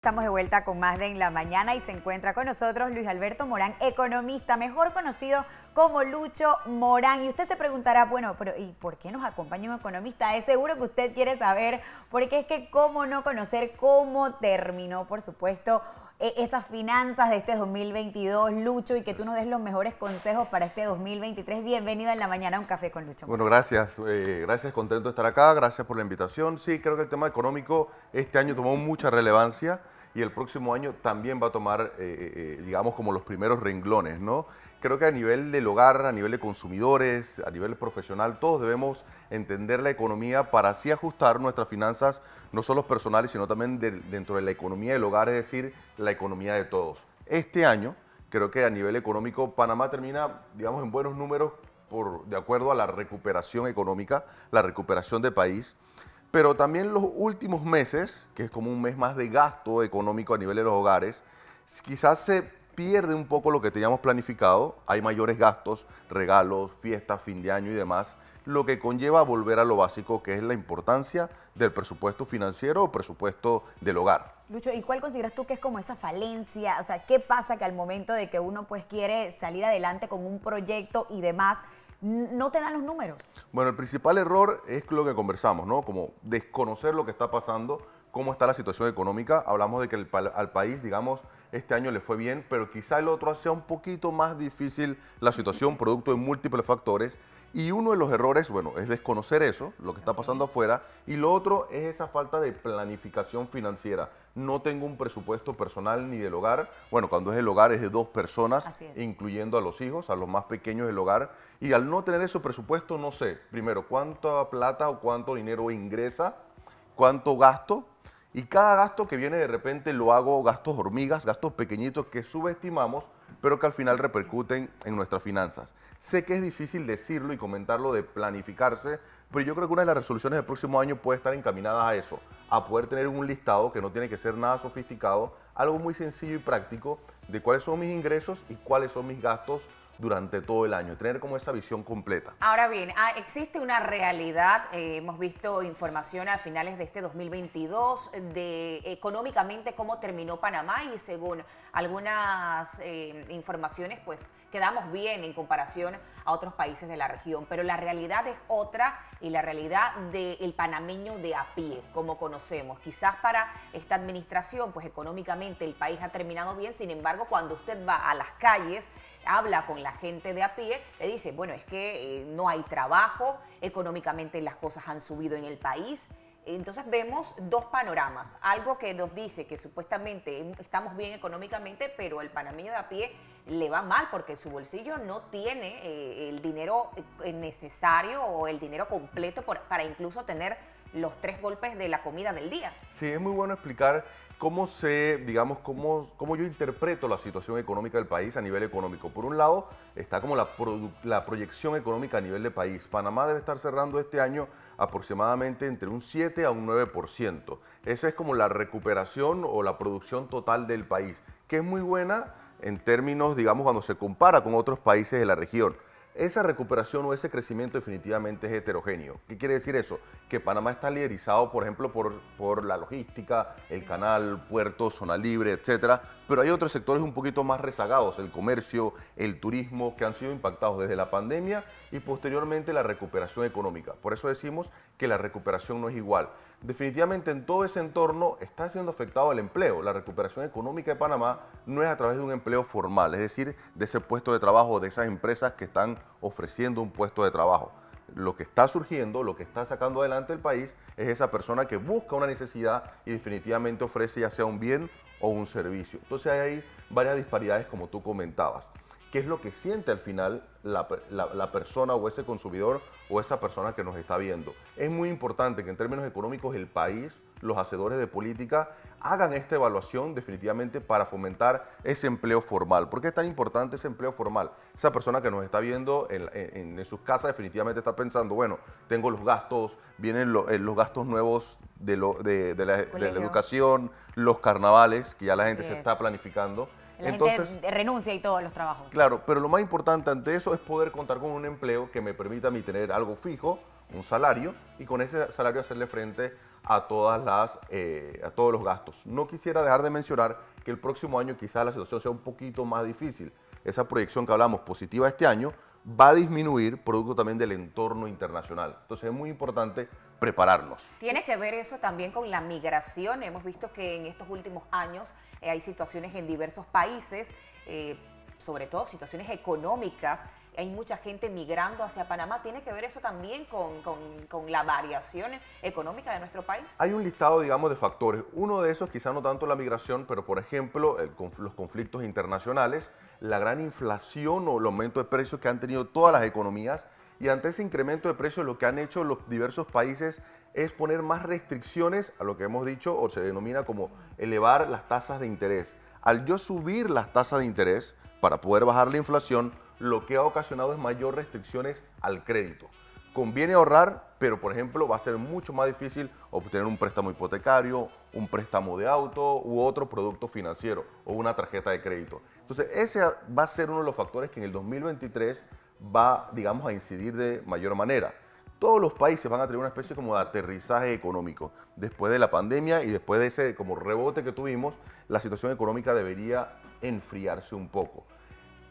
Estamos de vuelta con más de En la Mañana y se encuentra con nosotros Luis Alberto Morán, economista, mejor conocido como Lucho Morán. Y usted se preguntará, bueno, pero ¿y por qué nos acompaña un economista? Es seguro que usted quiere saber, porque es que cómo no conocer cómo terminó, por supuesto, esas finanzas de este 2022, Lucho, y que tú nos des los mejores consejos para este 2023. Bienvenido a En la Mañana a un café con Lucho Morán. Bueno, gracias. Gracias, contento de estar acá. Gracias por la invitación. Sí, creo que el tema económico este año tomó mucha relevancia y el próximo año también va a tomar, digamos, como los primeros renglones, ¿no? Creo que a nivel del hogar, a nivel de consumidores, a nivel profesional, todos debemos entender la economía para así ajustar nuestras finanzas, no solo personales, sino también dentro de la economía del hogar, es decir, la economía de todos. Este año, creo que a nivel económico, Panamá termina, digamos, en buenos números de acuerdo a la recuperación económica, la recuperación del país, pero también los últimos meses, que es como un mes más de gasto económico a nivel de los hogares, quizás se pierde un poco lo que teníamos planificado, hay mayores gastos, regalos, fiestas, fin de año y demás, lo que conlleva volver a lo básico, que es la importancia del presupuesto financiero o presupuesto del hogar. Lucho, ¿y cuál consideras tú que es como esa falencia? O sea, ¿qué pasa que al momento de que uno pues quiere salir adelante con un proyecto y demás, no te dan los números? Bueno, el principal error es lo que conversamos, ¿no? Como desconocer lo que está pasando, cómo está la situación económica. Hablamos de que al país, digamos, este año le fue bien, pero quizá el otro sea un poquito más difícil la situación, producto de múltiples factores. Y uno de los errores, bueno, es desconocer eso, lo que está pasando afuera, y lo otro es esa falta de planificación financiera. No tengo un presupuesto personal ni del hogar. Bueno, cuando es el hogar es de dos personas, incluyendo a los hijos, a los más pequeños del hogar. Y al no tener ese presupuesto, no sé, primero, cuánta plata o cuánto dinero ingresa, cuánto gasto, y cada gasto que viene de repente lo hago gastos hormigas, gastos pequeñitos que subestimamos, pero que al final repercuten en nuestras finanzas. Sé que es difícil decirlo y comentarlo de planificarse, pero yo creo que una de las resoluciones del próximo año puede estar encaminada a eso, a poder tener un listado que no tiene que ser nada sofisticado, algo muy sencillo y práctico de cuáles son mis ingresos y cuáles son mis gastos durante todo el año, tener como esa visión completa. Ahora bien, existe una realidad, hemos visto información a finales de este 2022 de económicamente cómo terminó Panamá y según algunas informaciones pues quedamos bien en comparación a otros países de la región, pero la realidad es otra y la realidad del panameño de a pie, como conocemos. Quizás para esta administración pues económicamente el país ha terminado bien, sin embargo cuando usted va a las calles, habla con la gente de a pie, le dice, bueno, es que no hay trabajo, económicamente las cosas han subido en el país. Entonces vemos dos panoramas, algo que nos dice que supuestamente estamos bien económicamente, pero el panameño de a pie le va mal porque su bolsillo no tiene el dinero necesario o el dinero completo para incluso tener los 3 golpes de la comida del día. Sí, es muy bueno explicar cómo digamos, cómo yo interpreto la situación económica del país a nivel económico. Por un lado, está como la proyección económica a nivel de país. Panamá debe estar cerrando este año aproximadamente entre un 7 a un 9%. Esa es como la recuperación o la producción total del país, que es muy buena en términos, digamos, cuando se compara con otros países de la región. Esa recuperación o ese crecimiento definitivamente es heterogéneo. ¿Qué quiere decir eso? Que Panamá está liderizado, por ejemplo, por la logística, el canal, puertos, zona libre, etcétera, pero hay otros sectores un poquito más rezagados, el comercio, el turismo, que han sido impactados desde la pandemia y posteriormente la recuperación económica. Por eso decimos que la recuperación no es igual. Definitivamente en todo ese entorno está siendo afectado el empleo. La recuperación económica de Panamá no es a través de un empleo formal, es decir, de ese puesto de trabajo, de esas empresas que están ofreciendo un puesto de trabajo. Lo que está surgiendo, lo que está sacando adelante el país es esa persona que busca una necesidad y definitivamente ofrece ya sea un bien o un servicio. Entonces hay varias disparidades como tú comentabas. ¿Qué es lo que siente al final la persona o ese consumidor o esa persona que nos está viendo? Es muy importante que en términos económicos el país, los hacedores de política, hagan esta evaluación definitivamente para fomentar ese empleo formal. ¿Por qué es tan importante ese empleo formal? Esa persona que nos está viendo en sus casas definitivamente está pensando, bueno, tengo los gastos, vienen los gastos nuevos de la educación, los carnavales, que ya la gente se está planificando. La gente renuncia y todos los trabajos. Claro, pero lo más importante ante eso es poder contar con un empleo que me permita a mí tener algo fijo, un salario, y con ese salario hacerle frente a todos los gastos. No quisiera dejar de mencionar que el próximo año quizás la situación sea un poquito más difícil. Esa proyección que hablamos positiva este año va a disminuir producto también del entorno internacional. Entonces es muy importante prepararnos. Tiene que ver eso también con la migración. Hemos visto que en estos últimos años hay situaciones en diversos países, sobre todo situaciones económicas. Hay mucha gente migrando hacia Panamá. ¿Tiene que ver eso también con la variación económica de nuestro país? Hay un listado, digamos, de factores. Uno de esos, quizá no tanto la migración, pero por ejemplo, los conflictos internacionales, la gran inflación o el aumento de precios que han tenido todas las economías. Y ante ese incremento de precios, lo que han hecho los diversos países es poner más restricciones a lo que hemos dicho o se denomina como elevar las tasas de interés. Al yo subir las tasas de interés para poder bajar la inflación, lo que ha ocasionado es mayor restricciones al crédito. Conviene ahorrar, pero por ejemplo va a ser mucho más difícil obtener un préstamo hipotecario, un préstamo de auto u otro producto financiero o una tarjeta de crédito. Entonces ese va a ser uno de los factores que en el 2023 va, digamos, a incidir de mayor manera. Todos los países van a tener una especie como de aterrizaje económico. Después de la pandemia y después de ese como rebote que tuvimos, la situación económica debería enfriarse un poco.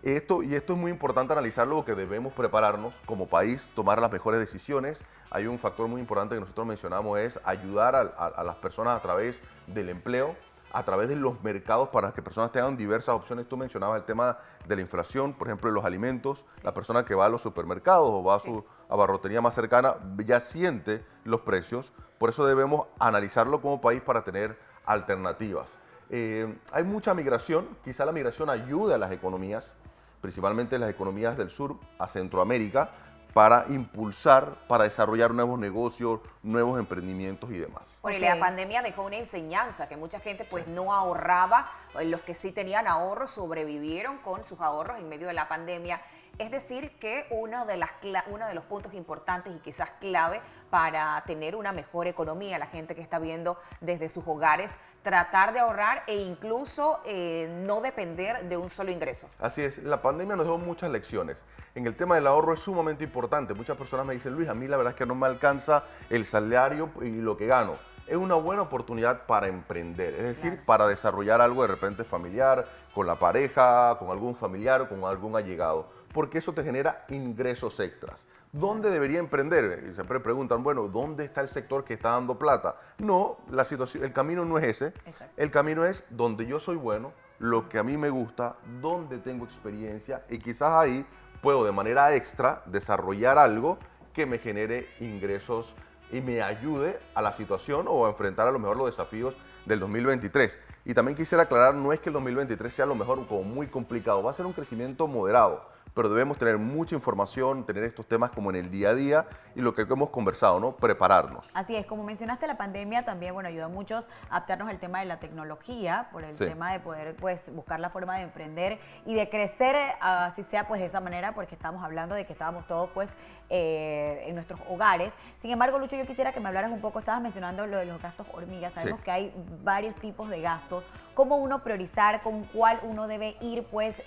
Esto es muy importante analizarlo porque debemos prepararnos como país, tomar las mejores decisiones. Hay un factor muy importante que nosotros mencionamos, es ayudar a las personas a través del empleo, a través de los mercados para que personas tengan diversas opciones. Tú mencionabas el tema de la inflación, por ejemplo, de los alimentos. La persona que va a los supermercados o va a su abarrotería más cercana ya siente los precios. Por eso debemos analizarlo como país para tener alternativas. Hay mucha migración, quizá la migración ayude a las economías, principalmente las economías del sur a Centroamérica, para impulsar, para desarrollar nuevos negocios, nuevos emprendimientos y demás. Bueno, y la pandemia dejó una enseñanza, que mucha gente pues no ahorraba, los que sí tenían ahorros sobrevivieron con sus ahorros en medio de la pandemia. Es decir, que uno de los puntos importantes y quizás clave para tener una mejor economía, la gente que está viendo desde sus hogares, tratar de ahorrar e incluso no depender de un solo ingreso. Así es, la pandemia nos dio muchas lecciones. En el tema del ahorro es sumamente importante. Muchas personas me dicen, Luis, a mí la verdad es que no me alcanza el salario y lo que gano. Es una buena oportunidad para emprender, es decir, para desarrollar algo de repente familiar, con la pareja, con algún familiar o con algún allegado, porque eso te genera ingresos extras. ¿Dónde debería emprender? Y siempre preguntan, bueno, ¿dónde está el sector que está dando plata? No, la situación, el camino no es ese. Exacto. El camino es donde yo soy bueno, lo que a mí me gusta, donde tengo experiencia y quizás ahí puedo de manera extra desarrollar algo que me genere ingresos y me ayude a la situación o a enfrentar a lo mejor los desafíos del 2023. Y también quisiera aclarar, no es que el 2023 sea a lo mejor como muy complicado, va a ser un crecimiento moderado, pero debemos tener mucha información, tener estos temas como en el día a día y lo que hemos conversado, ¿no? Prepararnos. Así es, como mencionaste, la pandemia también, bueno, ayudó a muchos a adaptarnos al tema de la tecnología, por el tema de poder, pues, buscar la forma de emprender y de crecer, así sea, pues, de esa manera, porque estábamos hablando de que estábamos todos, pues, en nuestros hogares. Sin embargo, Lucho, yo quisiera que me hablaras un poco, estabas mencionando lo de los gastos hormigas, sabemos que hay varios tipos de gastos, cómo uno priorizar, con cuál uno debe ir, pues,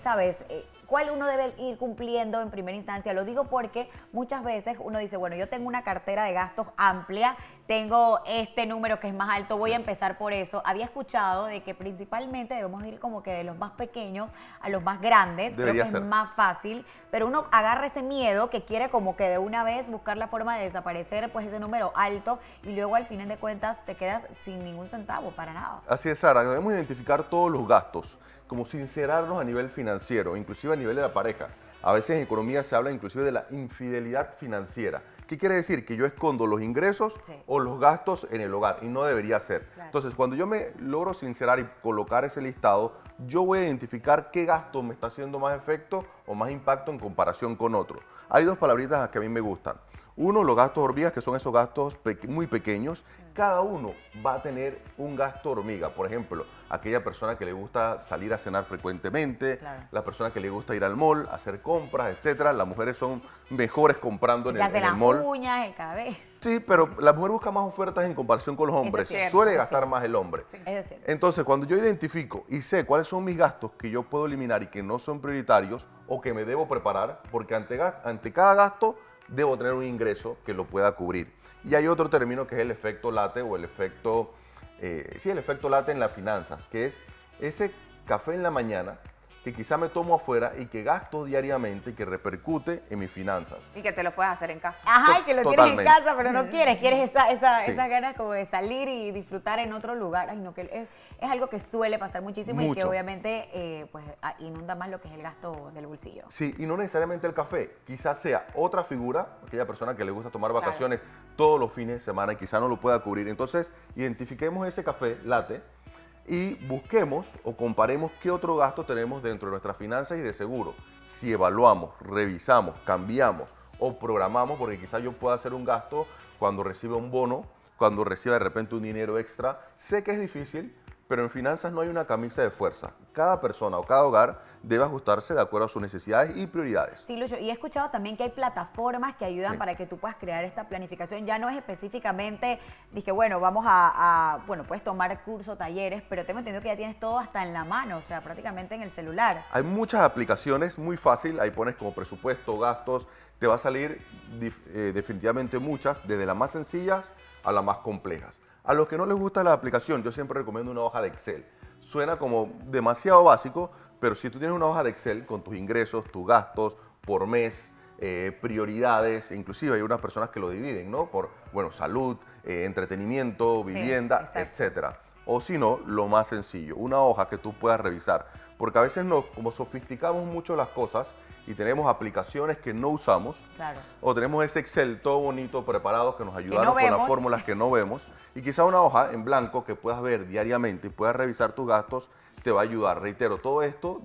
¿sabes?, cuál uno debe ir cumpliendo en primera instancia. Lo digo porque muchas veces uno dice, bueno, yo tengo una cartera de gastos amplia, tengo este número que es más alto, voy a empezar por eso. Había escuchado de que principalmente debemos ir como que de los más pequeños a los más grandes, creo que es más fácil, pero uno agarra ese miedo que quiere como que de una vez buscar la forma de desaparecer pues ese número alto y luego al final de cuentas te quedas sin ningún centavo para nada. Así es, Sara, debemos identificar todos los gastos, como sincerarnos a nivel financiero, inclusive a nivel de la pareja. A veces en economía se habla inclusive de la infidelidad financiera. ¿Qué quiere decir? Que yo escondo los ingresos o los gastos en el hogar y no debería ser. Claro. Entonces, cuando yo me logro sincerar y colocar ese listado, yo voy a identificar qué gasto me está haciendo más efecto o más impacto en comparación con otro. Hay dos palabritas que a mí me gustan. Uno, los gastos hormigas, que son esos gastos muy pequeños. Cada uno va a tener un gasto hormiga. Por ejemplo, aquella persona que le gusta salir a cenar frecuentemente, la persona que le gusta ir al mall, hacer compras, etcétera. Las mujeres son mejores comprando en el mall. Se hacen las uñas, el cabello. Sí, pero la mujer busca más ofertas en comparación con los hombres. Suele gastar más el hombre. Sí. Es cierto. Entonces, cuando yo identifico y sé cuáles son mis gastos que yo puedo eliminar y que no son prioritarios o que me debo preparar, porque ante cada gasto debo tener un ingreso que lo pueda cubrir. Y hay otro término que es el efecto late o el efecto, el efecto late en las finanzas, que es ese café en la mañana que quizá me tomo afuera y que gasto diariamente y que repercute en mis finanzas. Y que te lo puedes hacer en casa. Ajá, y que lo tienes en Totalmente. casa, pero no quieres Sí. esas ganas como de salir y disfrutar en otro lugar. Ay, no, que es algo que suele pasar muchísimo y que Mucho. obviamente pues inunda más lo que es el gasto del bolsillo. Sí, y no necesariamente el café, quizás sea otra figura, aquella persona que le gusta tomar Claro. vacaciones todos los fines de semana y quizá no lo pueda cubrir. Entonces, identifiquemos ese café latte y busquemos o comparemos qué otro gasto tenemos dentro de nuestras finanzas y de seguro. Si evaluamos, revisamos, cambiamos o programamos, porque quizá yo pueda hacer un gasto cuando reciba un bono, cuando reciba de repente un dinero extra. Sé que es difícil, pero en finanzas no hay una camisa de fuerza. Cada persona o cada hogar debe ajustarse de acuerdo a sus necesidades y prioridades. Sí, Lucho, y he escuchado también que hay plataformas que ayudan Sí. para que tú puedas crear esta planificación. Ya no es específicamente, dije, bueno, bueno, puedes tomar cursos, talleres, pero tengo entendido que ya tienes todo hasta en la mano, o sea, prácticamente en el celular. Hay muchas aplicaciones, muy fácil, ahí pones como presupuesto, gastos, te va a salir definitivamente muchas, desde las más sencillas a las más complejas. A los que no les gusta la aplicación, yo siempre recomiendo una hoja de Excel. Suena como demasiado básico, pero si tú tienes una hoja de Excel con tus ingresos, tus gastos por mes, prioridades, inclusive hay unas personas que lo dividen, ¿no? Por, bueno, salud, entretenimiento, vivienda, exacto. etcétera. O si no, lo más sencillo, una hoja que tú puedas revisar. Porque a veces como sofisticamos mucho las cosas y tenemos aplicaciones que no usamos, Claro. o tenemos ese Excel todo bonito, preparado, que nos ayudaron con vemos. las fórmulas que no vemos, y quizá una hoja en blanco que puedas ver diariamente y puedas revisar tus gastos, te va a ayudar. Reitero, todo esto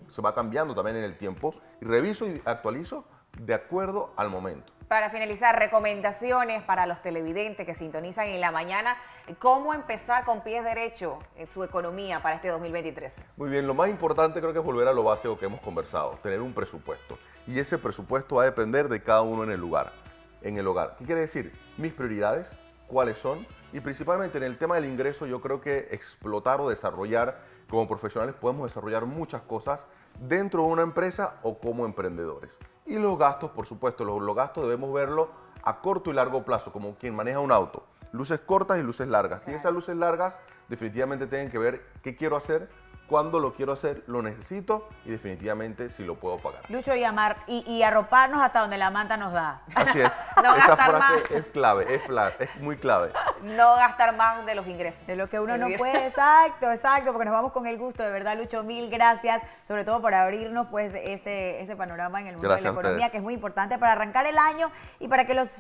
se va cambiando también en el tiempo, y reviso y actualizo de acuerdo al momento. Para finalizar, recomendaciones para los televidentes que sintonizan en la mañana, ¿cómo empezar con pies derechos en su economía para este 2023? Muy bien, lo más importante creo que es volver a lo básico que hemos conversado, tener un presupuesto. Y ese presupuesto va a depender de cada uno en el lugar, en el hogar. ¿Qué quiere decir? Mis prioridades, cuáles son, y principalmente en el tema del ingreso yo creo que explotar o desarrollar, como profesionales podemos desarrollar muchas cosas dentro de una empresa o como emprendedores. Y los gastos, por supuesto, los gastos debemos verlo a corto y largo plazo, como quien maneja un auto. Luces cortas y luces largas. Y esas luces largas definitivamente tienen que ver qué quiero hacer, cuándo lo quiero hacer, lo necesito y definitivamente si lo puedo pagar. Lucho y amar y arroparnos hasta donde la manta nos da. Así es. No Esa gastar frase más. es clave, es muy clave. No gastar más de los ingresos. De lo que uno no Sí. puede, exacto, porque nos vamos con el gusto, de verdad, Lucho, mil gracias, sobre todo por abrirnos pues ese panorama en el mundo Gracias de a la economía, ustedes. que es muy importante para arrancar el año y para que los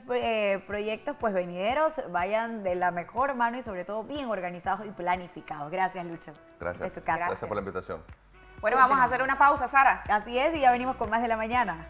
proyectos pues venideros vayan de la mejor mano y sobre todo bien organizados y planificados. Gracias, Lucho. Gracias. De tu casa. Gracias por la invitación. Bueno, vamos a hacer una pausa, Sara. Así es, y ya venimos con más de la mañana.